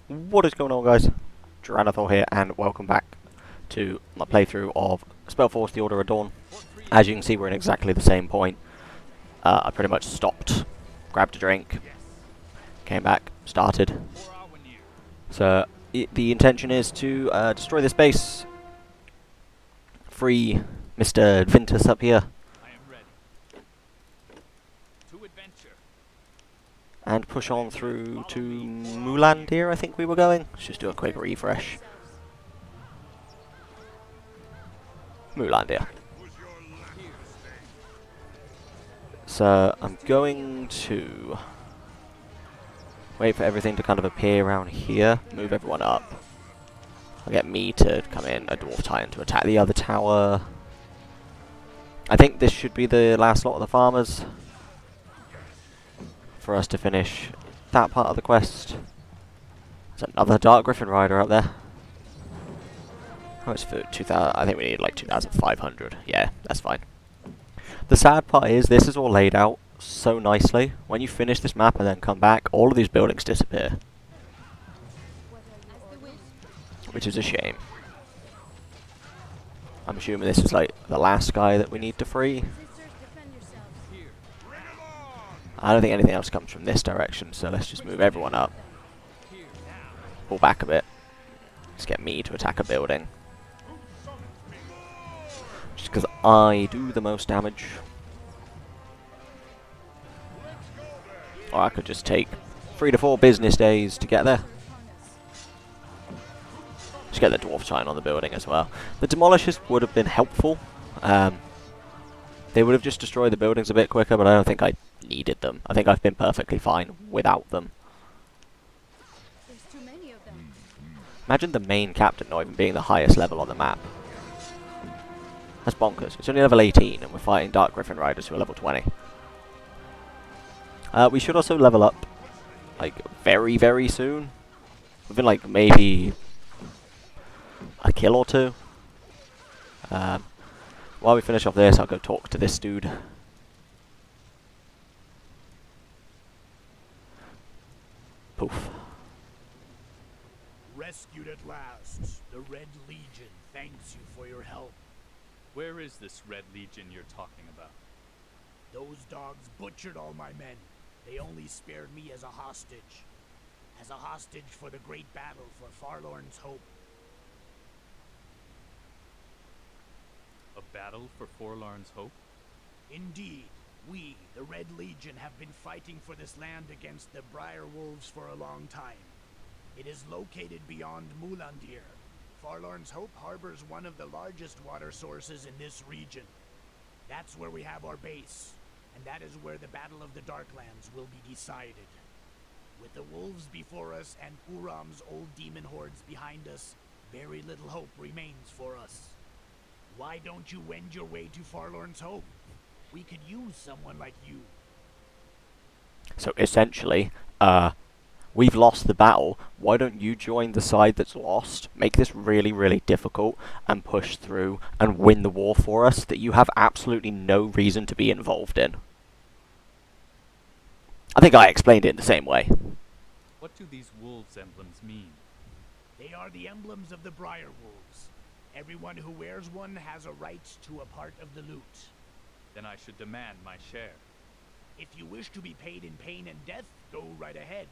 What is going on, guys? Tyrannosaur here, and welcome back to my playthrough of Spellforce the Order of Dawn. As you can see, we're in exactly the same point. I pretty much stopped, grabbed a drink, came back, started. So, the intention is to destroy this base, free Mr. Vintus up here, and push on through to Mulandir, I think we were going. Let's just do a quick refresh. Mulandir. So I'm going to wait for everything to kind of appear around here, move everyone up. I'll get me to come in, a Dwarf Titan to attack the other tower. I think this should be the last lot of the farmers for us to finish that part of the quest. There's another Dark Griffin Rider up there. How much for 2,000? I think we need like 2,500. Yeah, that's fine. The sad part is this is all laid out so nicely. When you finish this map and then come back, all of these buildings disappear. Which is a shame. I'm assuming this is like the last guy that we need to free. I don't think anything else comes from this direction, so let's just move everyone up. Pull back a bit. Let's get me to attack a building. Just because I do the most damage. Or I could just take 3 to 4 business days to get there. Just get the Dwarf Titan on the building as well. The Demolishers would have been helpful. They would have just destroyed the buildings a bit quicker, but I don't think I needed them. I think I've been perfectly fine without them. There's too many of them. Imagine the main captain not even being the highest level on the map. That's bonkers. It's only level 18 and we're fighting Dark Griffin Riders who are level 20. We should also level up, like, very, very soon. Within, like, maybe a kill or two. While we finish off this, I'll go talk to this dude. Poof. Rescued at last. The Red Legion thanks you for your help. Where is this Red Legion you're talking about? Those dogs butchered all my men. They only spared me as a hostage. As a hostage for the great battle for Forlorn's Hope. A battle for Forlorn's Hope? Indeed, we, the Red Legion, have been fighting for this land against the Briar Wolves for a long time. It is located beyond Mulandir. Forlorn's Hope harbors one of the largest water sources in this region. That's where we have our base, and that is where the Battle of the Darklands will be decided. With the wolves before us and Uram's old demon hordes behind us, very little hope remains for us. Why don't you wend your way to Forlorn's Hope? We could use someone like you. So essentially, we've lost the battle. Why don't you join the side that's lost, make this really, really difficult, and push through and win the war for us that you have absolutely no reason to be involved in? I think I explained it in the same way. What do these wolves' emblems mean? They are the emblems of the Briar Wolves. Everyone who wears one has a right to a part of the loot. Then I should demand my share. If you wish to be paid in pain and death, go right ahead.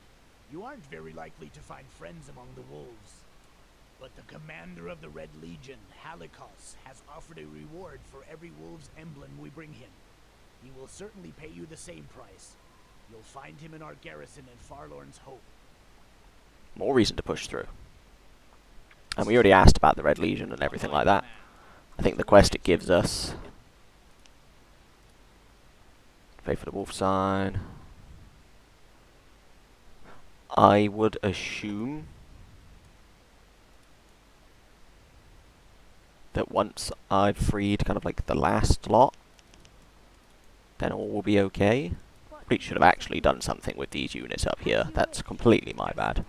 You aren't very likely to find friends among the wolves. But the commander of the Red Legion, Halikos, has offered a reward for every wolf's emblem we bring him. He will certainly pay you the same price. You'll find him in our garrison in Forlorn's Hope. More reason to push through. And we already asked about the Red Legion and everything like that. I think the quest it gives us... Pay for the wolf sign. I would assume that once I've freed kind of like the last lot, then all will be okay. We should have actually done something with these units up here. That's completely my bad.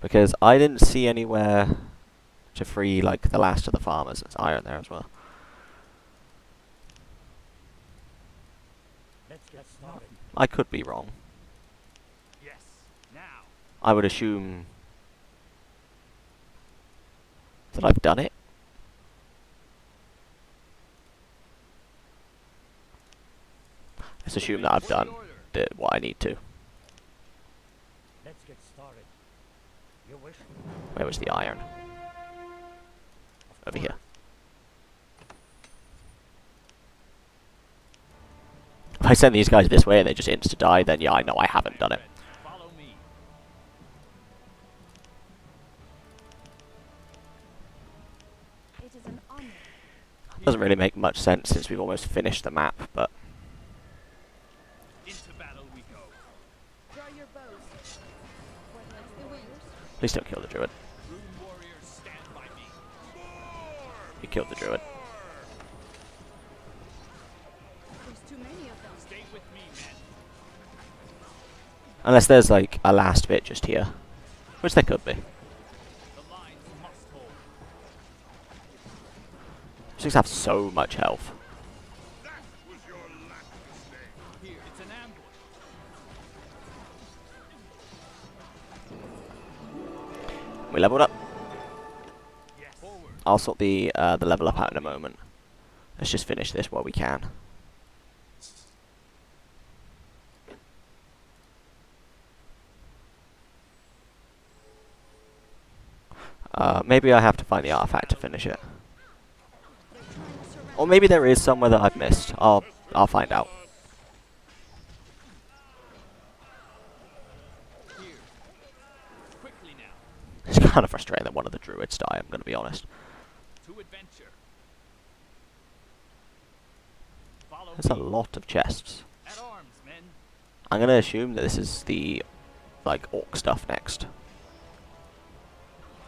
Because I didn't see anywhere to free like the last of the farmers. There's iron there as well. Let's get started. I could be wrong. Yes, now. I would assume that I've done it. Let's assume that I've done what I need to. Let's get started. You wish? Where was the iron? Over here. If I send these guys this way and they just insta-die, then yeah, I know I haven't done it. Follow me. It is an honor. Doesn't really make much sense since we've almost finished the map, but Into battle we go. Draw your bows. What makes the wind? please don't kill the druid. Rune warriors, stand by me. You killed the druid. There's too many of them. Stay with me, men. Unless there's like a last bit just here. Which there could be. The lines must hold. These have so much health. Here, it's an ambush. We leveled up. Yes. Forward. I'll sort the level up out in a moment. Let's just finish this while we can. Maybe I have to find the artifact to finish it. They're trying to surround. Or maybe there is somewhere that I've missed. I'll find out. Here. Quickly now. It's kind of frustrating that one of the druids die, I'm going to be honest. To adventure. Follow There's a me. lot of chests. At arms, men. I'm going to assume that this is the, like, orc stuff next.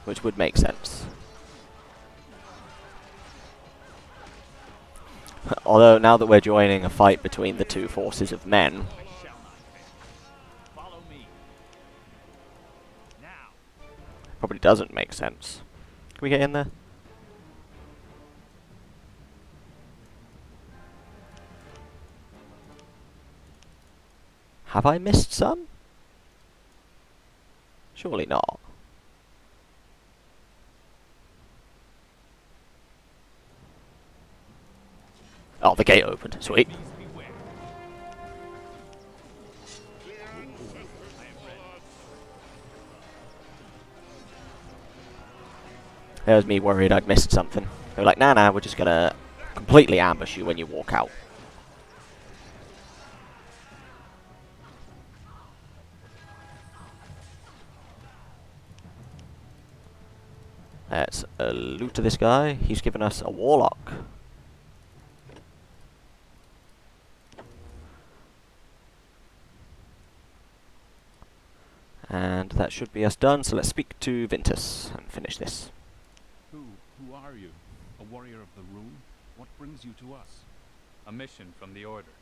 Which would make sense. Although, now that we're joining a fight between the two forces of men, I shall not fail. Follow me. Now. probably doesn't make sense. Can we get in there? Have I missed some? Surely not. Oh, the gate opened. Sweet. Please beware. I am ready. There's me worried I'd missed something. They were like, nah, we're just gonna completely ambush you when you walk out. Let's loot to this guy. He's given us a warlock. And that should be us done, so let's speak to Vintus and finish this. Who are you? A warrior of the rune? What brings you to us? A mission from the Order.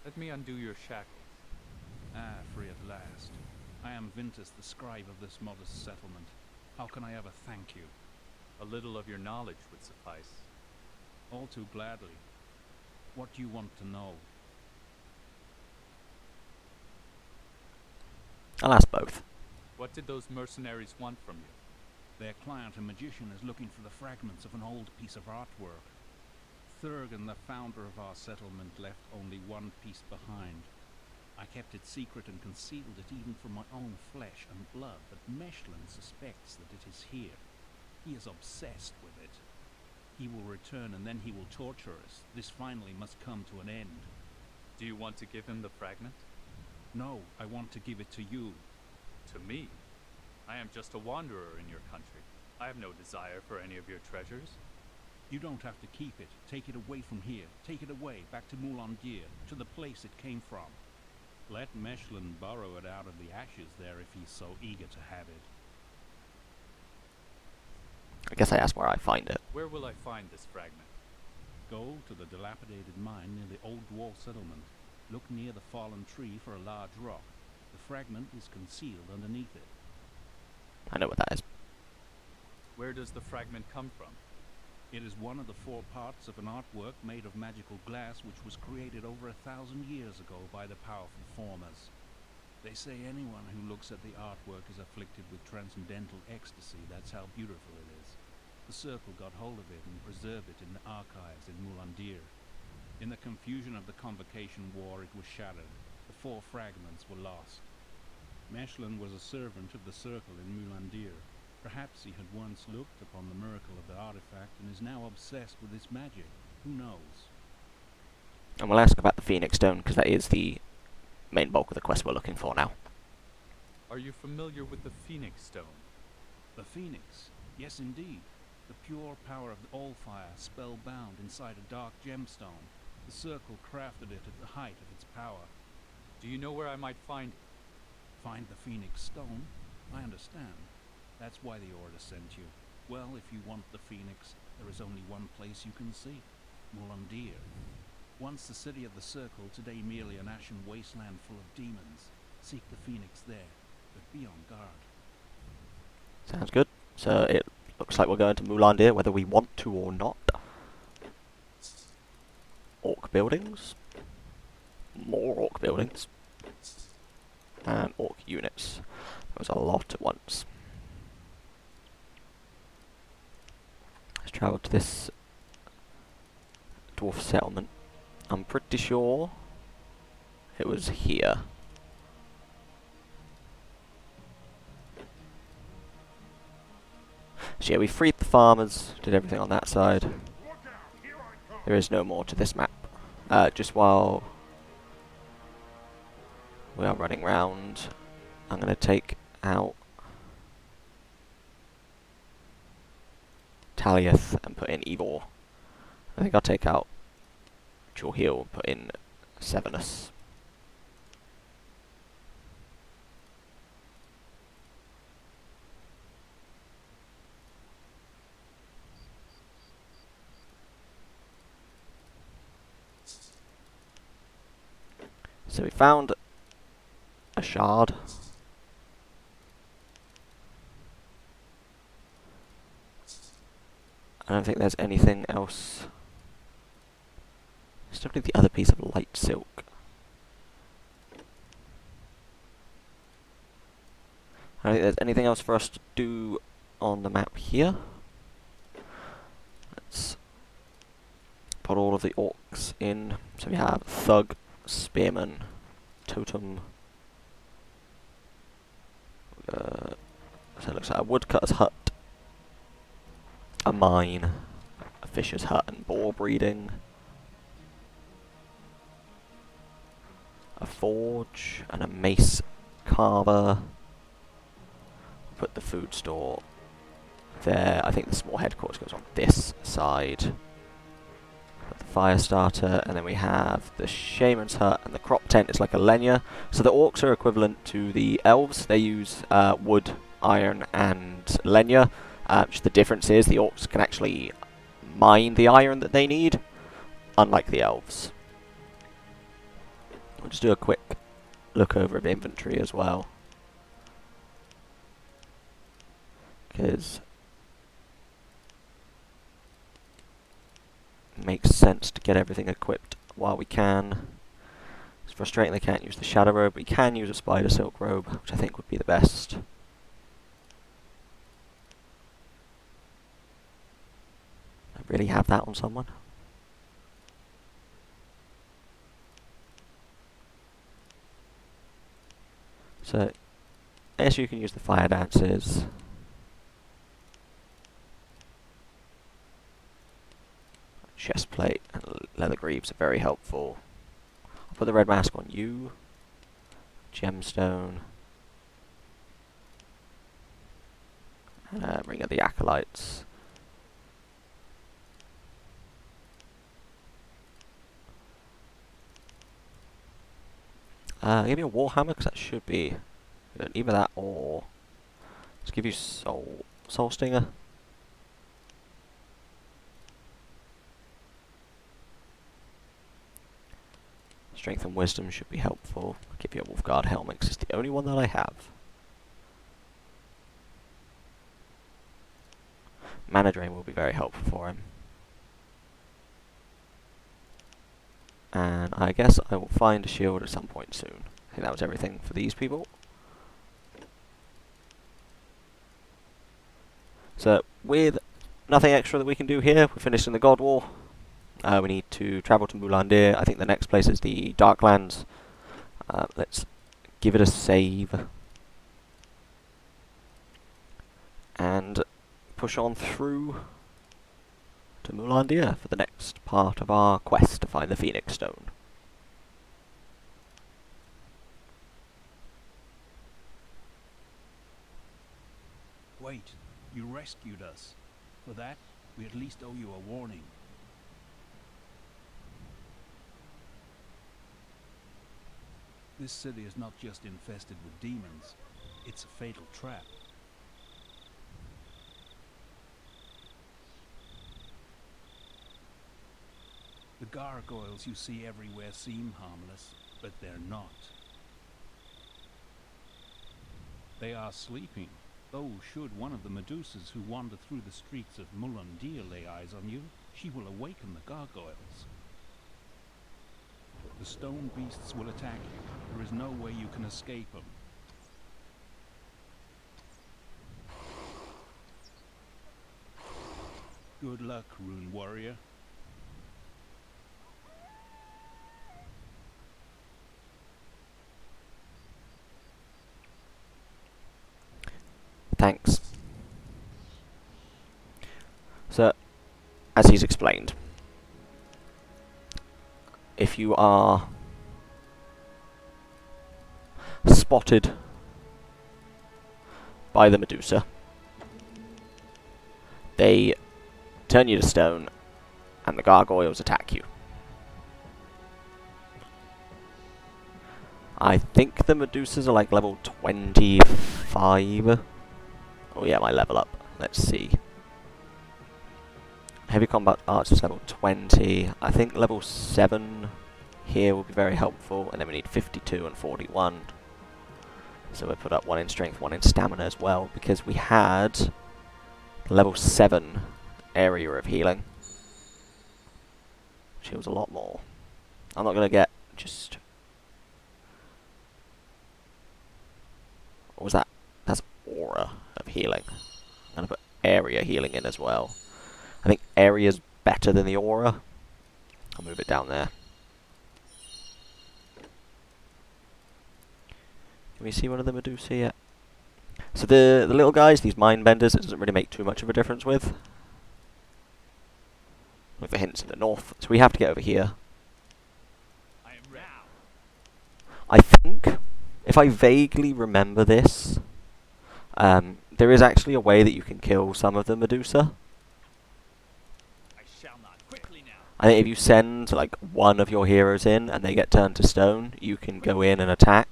Let me undo your shackles. Ah, free at last. I am Vintus, the scribe of this modest settlement. How can I ever thank you? A little of your knowledge would suffice. All too gladly. What do you want to know? I'll ask both. What did those mercenaries want from you? Their client, a magician, is looking for the fragments of an old piece of artwork. Thurgan, the founder of our settlement, left only one piece behind. I kept it secret and concealed it even from my own flesh and blood, but Mechlin suspects that it is here. He is obsessed with it. He will return and then he will torture us. This finally must come to an end. Do you want to give him the fragment? No, I want to give it to you. To me? I am just a wanderer in your country. I have no desire for any of your treasures. You don't have to keep it. Take it away from here. Take it away, back to Moulandir, to the place it came from. Let Mechlin borrow it out of the ashes there if he's so eager to have it. I guess I asked where I find it. Where will I find this fragment? Go to the dilapidated mine near the old wall settlement. Look near the fallen tree for a large rock. The fragment is concealed underneath it. I know what that is. Where does the fragment come from? It is one of the 4 parts of an artwork made of magical glass which was created over 1,000 years ago by the powerful formers. They say anyone who looks at the artwork is afflicted with transcendental ecstasy. That's how beautiful it is. The Circle got hold of it and preserved it in the archives in Mulandir. In the confusion of the Convocation War, it was shattered. The 4 fragments were lost. Mechlin was a servant of the Circle in Mulandir. Perhaps he had once looked upon the miracle of the artifact and is now obsessed with its magic. Who knows? And we'll ask about the Phoenix Stone, because that is the main bulk of the quest we're looking for now. Are you familiar with the Phoenix Stone? The Phoenix? Yes, indeed. The pure power of the Allfire, spellbound inside a dark gemstone. The Circle crafted it at the height of its power. Do you know where I might find it? Find the Phoenix Stone? I understand. That's why the Order sent you. Well, if you want the Phoenix, there is only one place you can seek. Mulandir. Once the city of the Circle, today merely an ashen wasteland full of demons. Seek the Phoenix there, but be on guard. Sounds good. So it looks like we're going to Mulandir, whether we want to or not. Orc buildings. More orc buildings. And orc units. There was a lot at once. Let's travel to this dwarf settlement. I'm pretty sure it was here. So yeah, we freed the farmers, did everything on that side. There is no more to this map. Just while we are running round, I'm going to take out Taliath and put in Evor. I think I'll take out Jorheal and put in Sevenus. So we found a shard. I don't think there's anything else. There's definitely the other piece of light silk. I don't think there's anything else for us to do on the map here. Let's put all of the orcs in. So we have Thug, Spearman, Totem. So it looks like a woodcutter's hut, a mine, a fisher's hut and boar breeding, a forge and a mace carver. Put the food store there. I think the small headquarters goes on this side. Put the fire starter, and then we have the shaman's hut, and the crop tent is like a lenya. So the orcs are equivalent to the elves. They use wood, iron, and lenya. Just the difference is the orcs can actually mine the iron that they need, unlike the elves. We'll just do a quick look over of inventory as well, because it makes sense to get everything equipped while we can. It's frustrating they can't use the shadow robe. We can use a spider silk robe, which I think would be the best. I really have that on someone. So, yes, you can use the fire dances. Chest plate and leather greaves are very helpful. I'll put the red mask on you. Gemstone. Ring of the Acolytes. Give me a warhammer, because that should be good. Either that or let's give you soul stinger. Strength and wisdom should be helpful. I'll give you a Wolfguard helmet, because it's the only one that I have. Mana drain will be very helpful for him. And I guess I will find a shield at some point soon. I think that was everything for these people. So, with nothing extra that we can do here, we're finishing the Godwall. We need to travel to Moulandir. I think the next place is the Darklands. Let's give it a save. And push on through to Moulandir for the next part of our quest to find the Phoenix Stone. Wait, you rescued us. For that, we at least owe you a warning. This city is not just infested with demons, it's a fatal trap. The gargoyles you see everywhere seem harmless, but they're not. They are sleeping, though should one of the Medusas who wander through the streets of Moulandir lay eyes on you, she will awaken the gargoyles. The stone beasts will attack you. There is no way you can escape them. Good luck, Rune Warrior. Thanks. So, as he's explained, if you are spotted by the Medusa, they turn you to stone and the gargoyles attack you. I think the Medusas are like level 25. Oh yeah, my level up. Let's see. Heavy combat arts is level 20. I think level 7 here will be very helpful. And then we need 52 and 41. So we put up 1 in strength, 1 in stamina as well. Because we had level 7 area of healing. Which heals a lot more. I'm not going to get just... What was that? That's aura of healing. I'm going to put area healing in as well. I think area's better than the aura. I'll move it down there. Can we see one of the Medusa yet? So the little guys, these mind benders, it doesn't really make too much of a difference with. With the hints in the north. So we have to get over here. I think, if I vaguely remember this, there is actually a way that you can kill some of the Medusa. I think if you send like one of your heroes in and they get turned to stone, you can go in and attack.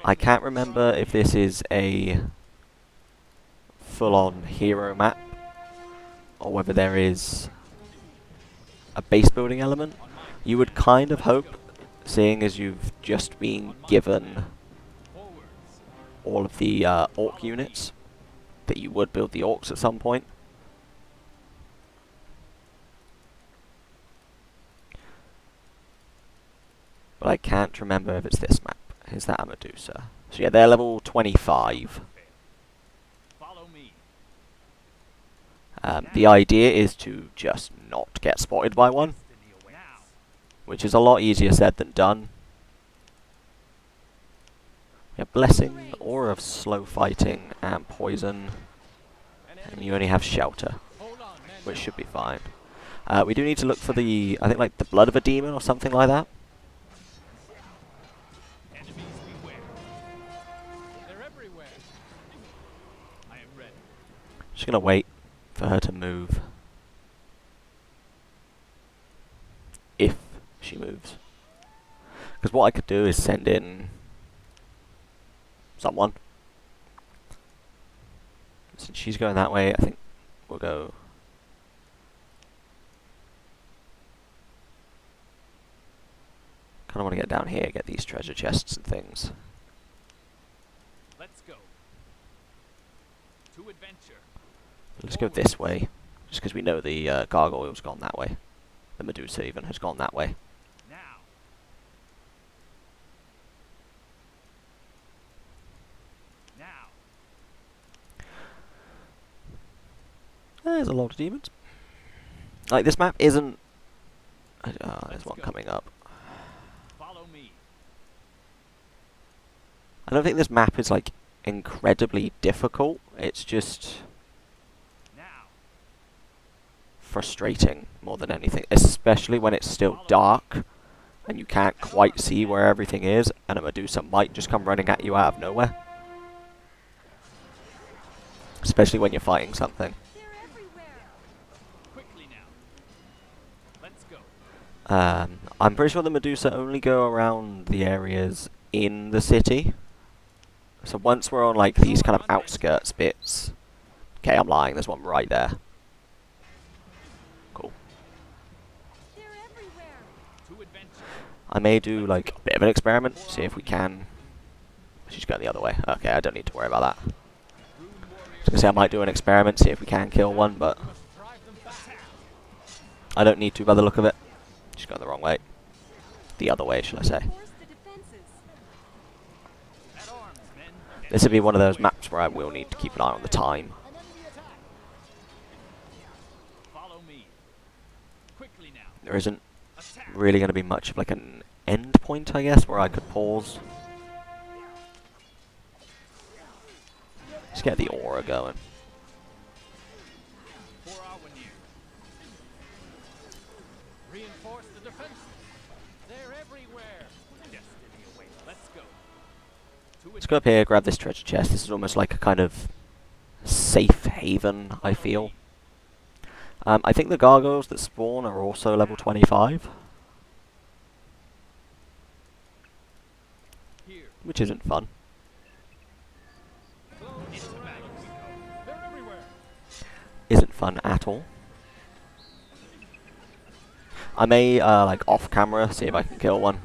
I can't remember if this is a full-on hero map or whether there is a base building element. You would kind of hope, seeing as you've just been given all of the orc units, that you would build the orcs at some point. But I can't remember if it's this map. Is that a Medusa? So yeah, they're level 25. The idea is to just not get spotted by one, which is a lot easier said than done. We have Blessing, Aura of Slow Fighting, and Poison. And you only have Shelter, which should be fine. We do need to look for the, I think like the Blood of a Demon or something like that. Just gonna wait for her to move. If she moves. Because what I could do is send in someone. Since she's going that way, I think we'll go... Kind of want to get down here, get these treasure chests and things. Let's go. To adventure. Let's go this way. Just because we know the gargoyle's gone that way. The Medusa even has gone that way. Now. Now. There's a lot of demons. Like, this map isn't... there's one coming up. Follow me. I don't think this map is, like, incredibly difficult. It's just Now. frustrating more than anything. Especially when it's still dark and you can't quite see where everything is, and a Medusa might just come running at you out of nowhere. Especially when you're fighting something. They're everywhere. Quickly now. Let's go. I'm pretty sure the Medusa only go around the areas in the city. So once we're on like these kind of outskirts bits... Okay, I'm lying, there's one right there. Cool. They're everywhere. To adventure. I may do like a bit of an experiment, see if we can... She's going the other way. Okay, I don't need to worry about that. I was gonna say I might do an experiment, see if we can kill one, but... I don't need to by the look of it. She's going the wrong way. The other way, shall I say. Force the defenses. At arms, men. This would be one of those maps where I will need to keep an eye on the time. Follow me. Quickly now. There isn't Attack. really going to be much of like an end point, I guess, where I could pause. Just get the aura going. For our near. Reinforce the defenses. They're everywhere. Destiny awaits. Let's go. Let's go up here, grab this treasure chest. This is almost like a kind of safe haven, I feel. I think the gargoyles that spawn are also level 25. Here. Which isn't fun. Into battle we go. They're everywhere. Isn't fun at all. I may, like, off camera, see if I can kill one.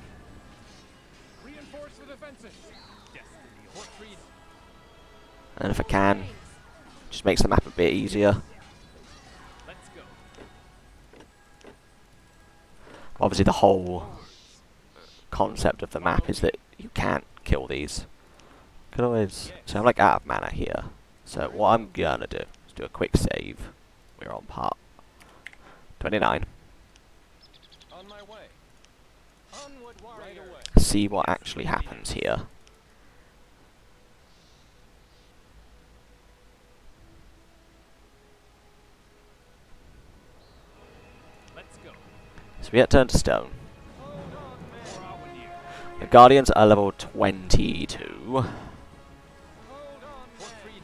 Reinforce the defenses. Destiny or freedom. And if I can, just makes the map a bit easier. Let's go. Obviously the whole concept of the map is that you can't kill these. Could always... So I'm like out of mana here. So what I'm gonna do is do a quick save. We're on part 29. On my way. Onward, warrior. Right away. See what actually happens here. Let's go. So we get turned to stone. Hold on, man. For our near. The Guardians are level 22. Hold on, for freedom.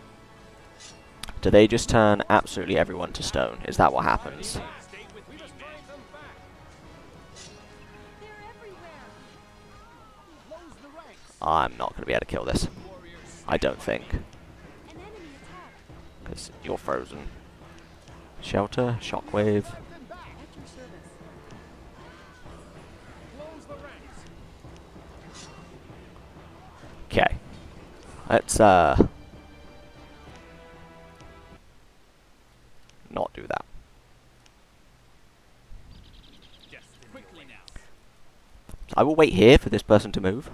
Do they just turn absolutely everyone to stone? Is that what happens? Stay with me, man. They're everywhere. Close the ranks. I'm not going to be able to kill this. Warriors. I don't think. An enemy attack. Because you're frozen. Shelter, shockwave. Fight them back. At your service. Close the ranks. Okay. Let's, not do that. Destiny. Quickly now. I will wait here for this person to move.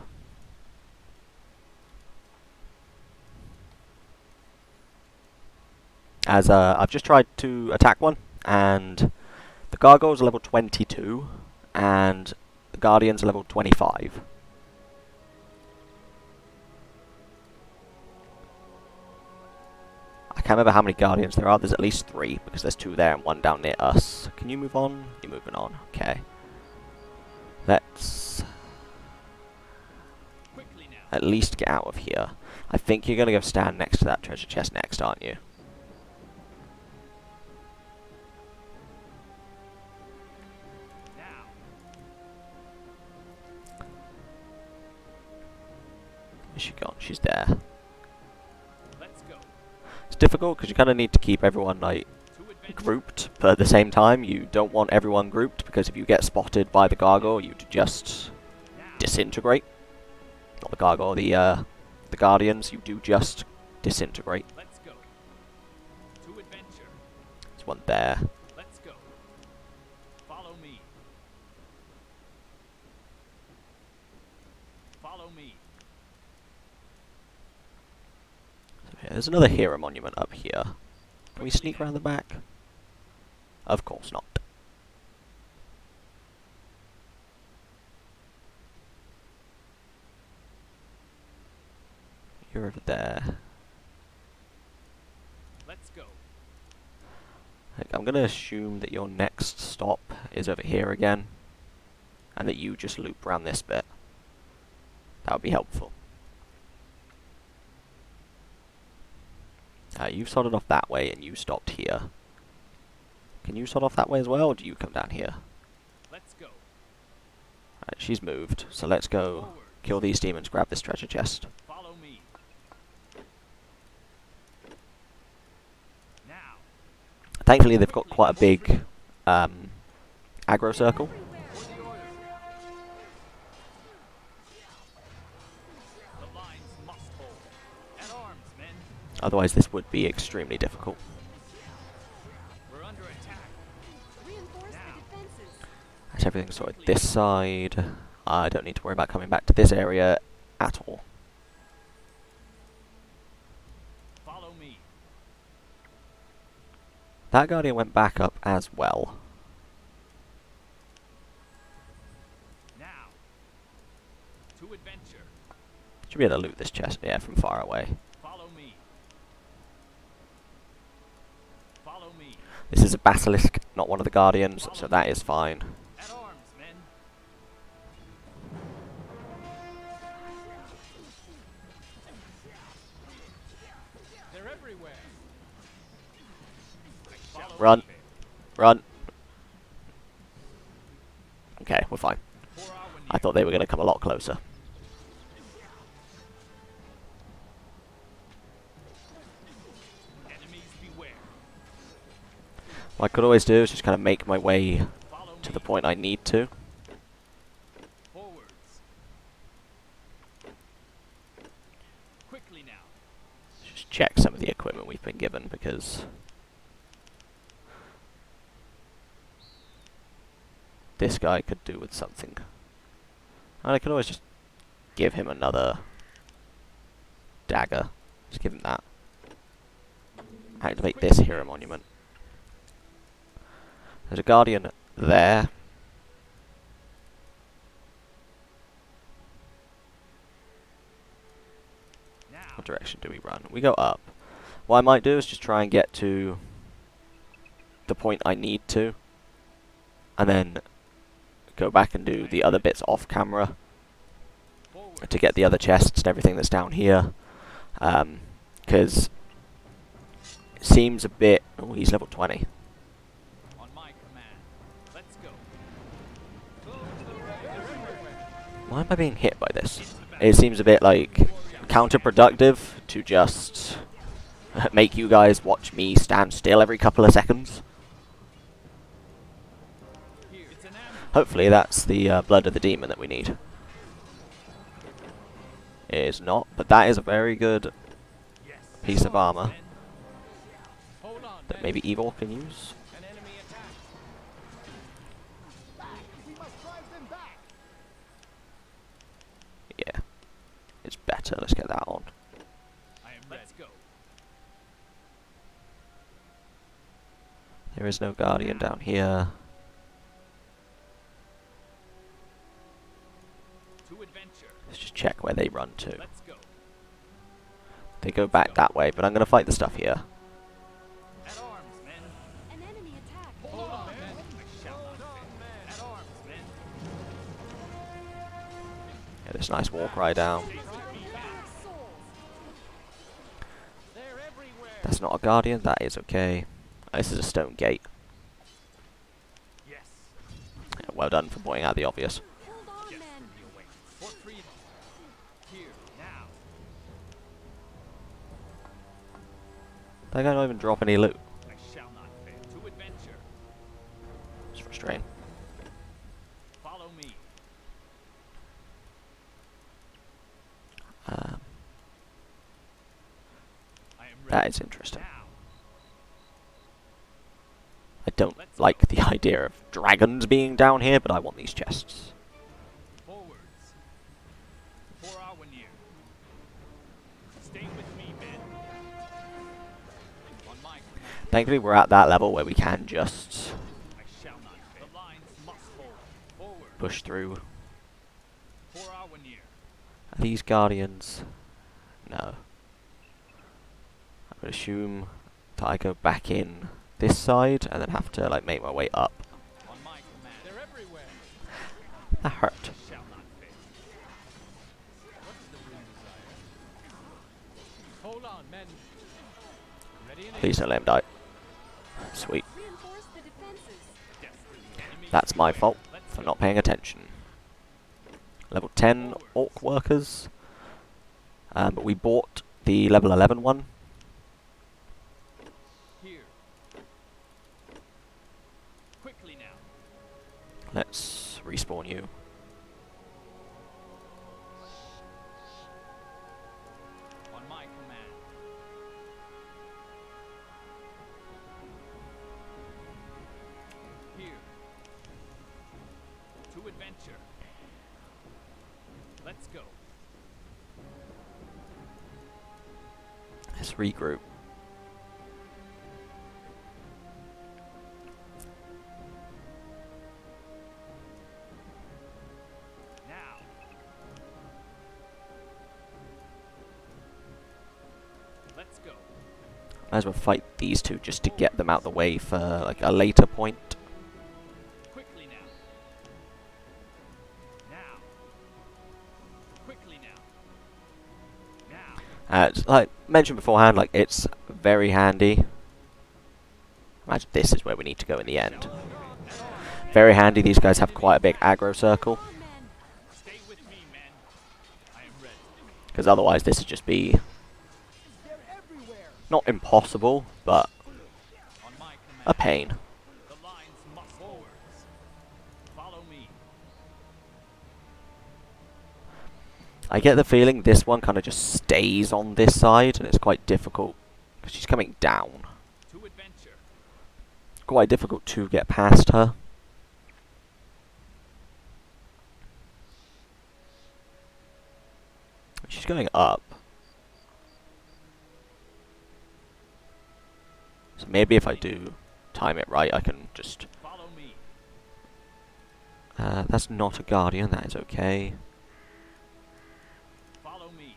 As, I've just tried to attack one, and the gargoyles are level 22, and the guardians are level 25. I can't remember how many guardians there are. There's at least 3, because there's 2 there and 1 down near us. Can you move on? You're moving on. Okay. Let's Quickly now. at least get out of here. I think you're going to go stand next to that treasure chest next, aren't you? Now. Where's she gone? She's there. Let's go. It's difficult because you kind of need to keep everyone like To adventure. grouped, but at the same time you don't want everyone grouped because if you get spotted by the gargoyle, you just Now. disintegrate. Not the gargoyle, the guardians. You do just disintegrate. Let's go. To adventure. There's one there. Let's go. Follow me. Follow me. So yeah, there's another hero monument up here. Can we sneak around the back? Of course not. You're over there. Let's go. I'm going to assume that your next stop is over here again, and that you just loop around this bit. That would be helpful. You've started off that way, and you stopped here. Can you start off that way as well, or do you come down here? Let's go. Right, she's moved, so let's go Forward. kill these demons, grab this treasure chest. Follow me. Now. Thankfully, they've got quite a big aggro circle. The lines must hold. At arms, men. Otherwise, this would be extremely difficult. We're under attack. Reinforce the defenses. That's everything sorted this side. I don't need to worry about coming back to this area at all. Follow me. That Guardian went back up as well. Now. To adventure. Should be able to loot this chest, yeah, from far away. Follow me. Follow me. This is a Basilisk, not one of the Guardians, so that is fine. At arms, men. They're everywhere. Follow Run. me. Run. Okay, we're fine. For our I thought they were going to come a lot closer. enemies beware. What I could always do is just kind of make my way Follow to me. the point I need to. Forwards. Quickly now. Just check some of the equipment we've been given, because this guy could do with something. And I could always just give him another dagger. Just give him that. Activate this hero monument. There's a Guardian there. Now. What direction do we run? We go up. What I might do is just try and get to the point I need to, and then go back and do the other bits off camera Forward. to get the other chests and everything that's down here. Because it seems a bit... Oh, he's level 20. On my command. Let's go. They're everywhere. Why am I being hit by this? It seems a bit like counterproductive to just make you guys watch me stand still every couple of seconds. Here. It's an ambush. Hopefully that's the blood of the demon that we need. It is not, but that is a very good Yes. piece of armor Men. Hold on, that men. maybe Evil can use. An enemy attack. We must drive them back. Yeah. It's better, let's get that on. I am ready. Let's go. There is no Guardian down here. To adventure. Let's just check where they run to. Let's go. They go back that way, but I'm going to fight the stuff here. At arms, men. An enemy attack. Hold on, men. I shall not fail. At arms, men. Yeah, this nice war cry down. Souls. They're everywhere. That's not a Guardian, that is okay. This is a stone gate. Yes. Yeah, well done for pointing out the obvious. Hold on, Yes. men. Be awake. For freedom. Here. Now. That guy don't even drop any loot. I shall not fail. To adventure. It's frustrating. Follow me. Um, I am ready. that is interesting. Now. don't like the idea of dragons being down here, but I want these chests. Forwards. For our near. Stay with me, men. On my command, Thankfully, we're at that level where we can just I shall not fail. The lines must hold. Forward. push through. For our near. Are these guardians? No. I would assume that I go back in this side and then have to like make my way up. On my command. They're everywhere. That hurt. Shall not fail. What is the rune desire? Hold on, men. Ready and Please don't let him die. Sweet. Reinforce the defenses. destiny. That's my fault for not paying attention. Level 10 orc workers. But we bought the level 11 one. Here. Quickly now. Let's respawn you. On my command. Here. To adventure. Let's go. Let's regroup. Now. Let's go. Might as well fight these two just to get them out the way for like a later point. Quickly now. Now. Quickly now. Now. It's like mentioned beforehand, like it's very handy. Imagine this is where we need to go in the end. Very handy. These guys have quite a big aggro circle, On, men. Stay with me, men. I am ready. because otherwise this would just be They're everywhere. not impossible, but On my a command. pain. The lines must forwards. Follow me. I get the feeling this one kind of just stays on this side, and it's quite difficult because she's coming down. To adventure. Quite difficult to get past her. She's going up. So maybe if I do time it right, I can just... Follow me. that's not a guardian, that is okay. Follow me.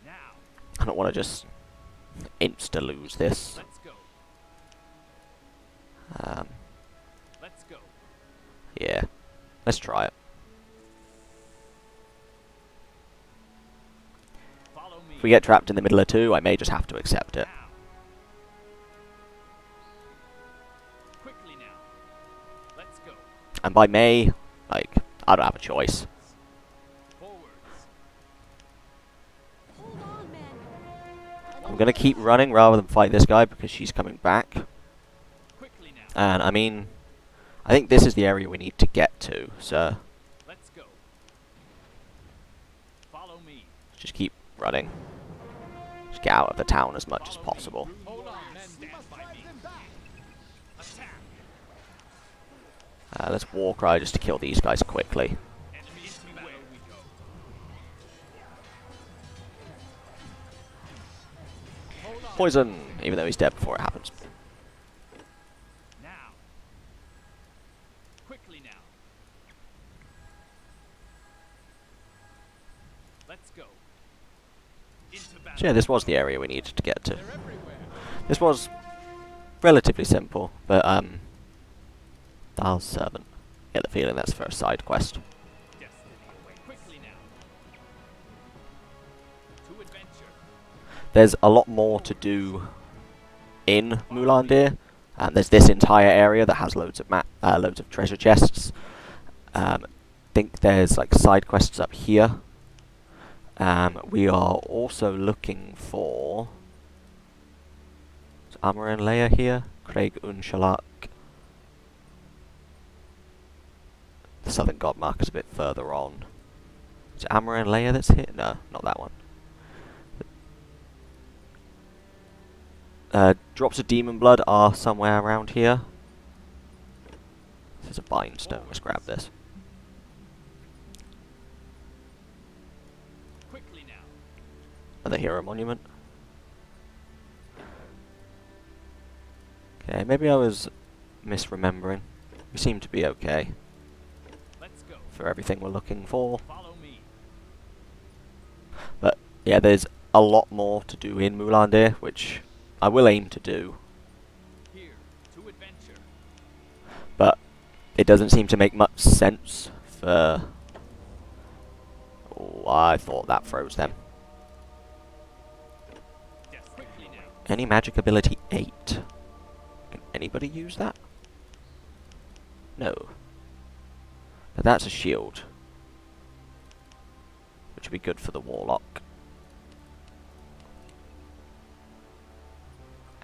Now. I don't want to just insta-lose this. Let's go. Let's go. Yeah, let's try it. Follow me. If we get trapped in the middle of two, I may just have to accept it. Now. Quickly now. Let's go. And by May, like, I don't have a choice. Forwards. Hold on, men. I'm going to keep running rather than fight this guy because she's coming back. Quickly now. And, I mean, I think this is the area we need to get to, so Let's go. Follow me. just keep running. Just get out of the town as much as Follow me. possible. Hold on, men. Stand by me. Attack. Let's war cry just to kill these guys quickly. Enemies beware. We go. Hold on. Poison, even though he's dead before it happens. Now. Quickly now. Let's go. Into battle. So yeah, this was the area we needed to get to. They're everywhere. This was relatively simple, but Dahl's servant. Get the feeling that's for a side quest. Destiny away. Quickly now. To adventure. There's a lot more to do in Mulandir. There's this entire area that has loads of loads of treasure chests. Think there's like side quests up here. We are also looking for... Is Amar and Leia here? Craig Unshalak. The Southern God Mark is a bit further on. Is it Amar and Leia that's here? No, not that one. Drops of demon blood are somewhere around here. This is a bind stone. Let's grab this. Quickly now. Another hero monument. Okay, maybe I was misremembering. We seem to be okay Let's go. for everything we're looking for. Follow me. But yeah, there's a lot more to do in Moulandir, which I will aim to do. Here to adventure. But it doesn't seem to make much sense for... Oh, I thought that froze them. Yes, quickly now. Any magic ability 8. Can anybody use that? No. But that's a shield, which would be good for the warlock.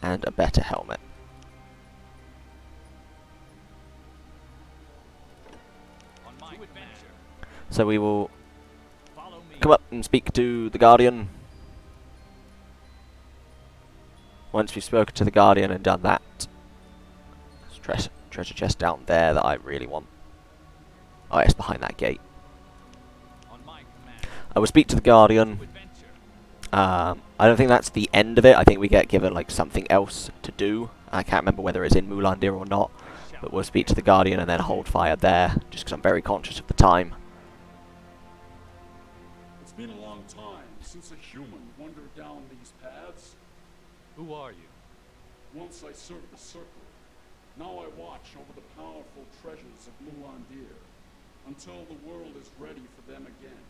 And a better helmet. On my adventure. So we will Follow me. come up and speak to the Guardian. Once we've spoken to the Guardian and done that, there's a treasure chest down there that I really want. Oh, it's behind that gate. On my command. I will speak to the Guardian. To adventure. I don't think that's the end of it. I think we get given like something else to do. I can't remember whether it's in Moulandir or not. I shall. But we'll speak to the Guardian and then hold fire there, just because I'm very conscious of the time. It's been a long time since a human wandered down these paths. Who are you? Once I served the Circle. Now I watch over the powerful treasures of Moulandir until the world is ready for them again.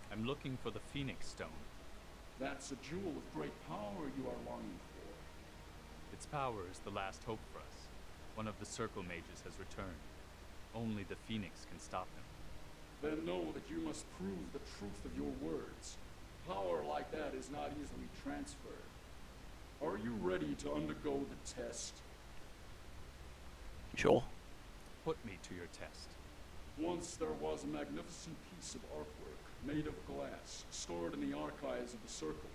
I'm looking for the Phoenix Stone. That's a jewel of great power you are longing for. Its power is the last hope for us. One of the Circle mages has returned. Only the Phoenix can stop him. Then know that you must prove the truth of your words. Power like that is not easily transferred. Are you ready to undergo the test? Sure. Put me to your test. Once there was a magnificent piece of artwork made of glass, stored in the archives of the Circle,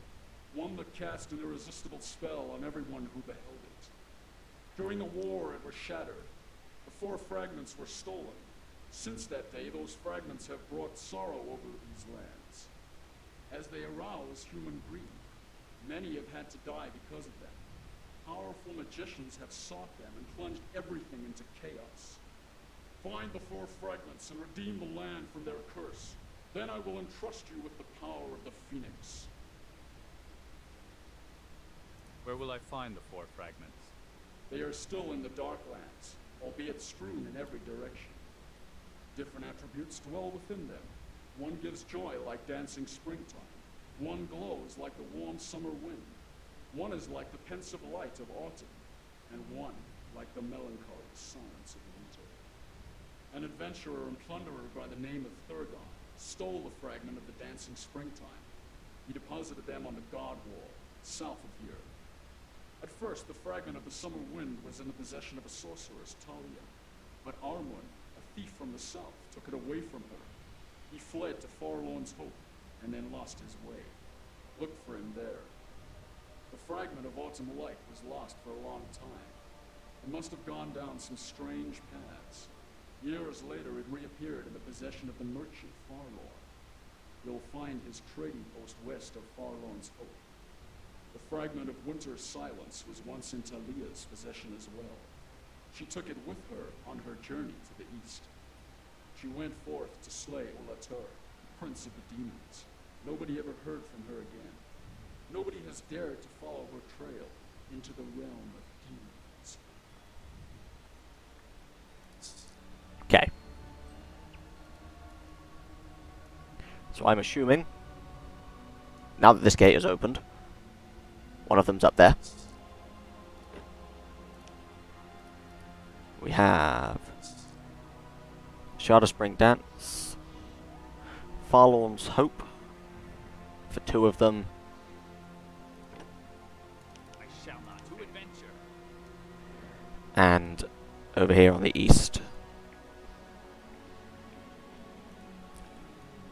one that cast an irresistible spell on everyone who beheld it. During the war, it was shattered. The 4 fragments were stolen. Since that day, those fragments have brought sorrow over these lands. As they arouse human greed, many have had to die because of them. Powerful magicians have sought them and plunged everything into chaos. Find the 4 fragments and redeem the land from their curse. Then I will entrust you with the power of the Phoenix. Where will I find the 4 fragments? They are still in the Darklands, albeit strewn in every direction. Different attributes dwell within them. One gives joy like dancing springtime. One glows like the warm summer wind. One is like the pensive light of autumn, and one like the melancholy silence of winter. An adventurer and plunderer by the name of Thurgon stole a fragment of the dancing springtime. He deposited them on the Godwall, south of here. At first, the fragment of the summer wind was in the possession of a sorceress, Talia. But Armun, a thief from the south, took it away from her. He fled to Forlorn's Hope, and then lost his way. Look for him there. The fragment of autumn light was lost for a long time. It must have gone down some strange paths. Years later, it reappeared in the possession of the merchant Farlorn. You'll find his trading post west of Farlorn's Hope. The fragment of winter's silence was once in Talia's possession as well. She took it with her on her journey to the east. She went forth to slay Ulatur, prince of the demons. Nobody ever heard from her again. Nobody has dared to follow her trail into the realm of demons. Okay. So I'm assuming, now that this gate is opened, one of them's up there. We have Shard of Spring Dance, Farlorn's Hope for 2 of them, I shall not. To adventure. and over here on the east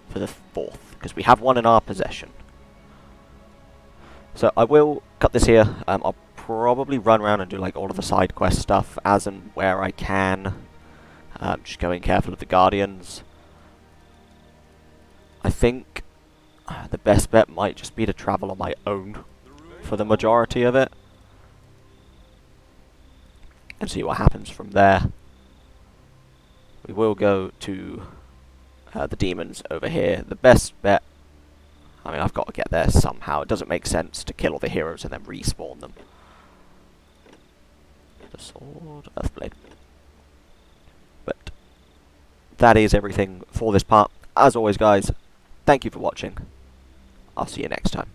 for the 4th, because we have one in our possession. So I will cut this here. I'll probably run around and do like all of the side quest stuff as and where I can. Just going careful of the Guardians. I think the best bet might just be to travel on my own for the majority of it. And see what happens from there. We will go to the demons over here. The best bet, I mean, I've got to get there somehow. It doesn't make sense to kill all the heroes and then respawn them. The sword, Earthblade. But that is everything for this part. As always, guys, thank you for watching. I'll see you next time.